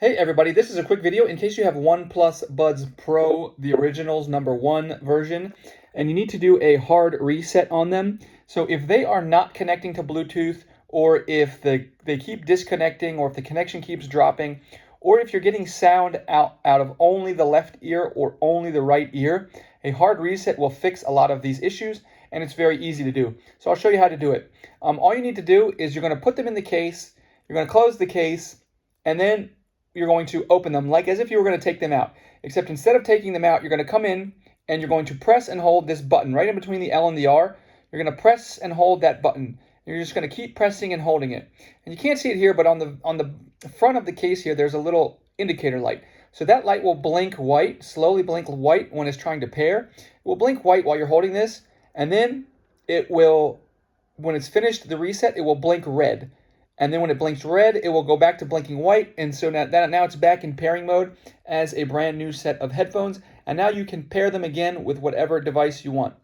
Hey everybody, this is a quick video in case you have OnePlus Buds Pro, the originals #1 version, and you need to do a hard reset on them. So if they are not connecting to Bluetooth, or if they keep disconnecting, or if the connection keeps dropping, or if you're getting sound out of only the left ear or only the right ear, a hard reset will fix a lot of these issues, and it's very easy to do. So I'll show you how to do it. All you need to do is you're going to put them in the case, you're going to close the case, and then you're going to open them like as if you were going to take them out. Except instead of taking them out, you're going to come in and you're going to press and hold this button right in between the L and the R. You're going to press and hold that button. You're just going to keep pressing and holding it. And you can't see it here, but on the front of the case here, there's a little indicator light. So that light will blink white, slowly blink white when it's trying to pair. It will blink white while you're holding this, and then it will, when it's finished the reset, it will blink red. And then when it blinks red, it will go back to blinking white. And so now it's back in pairing mode as a brand new set of headphones. And now you can pair them again with whatever device you want.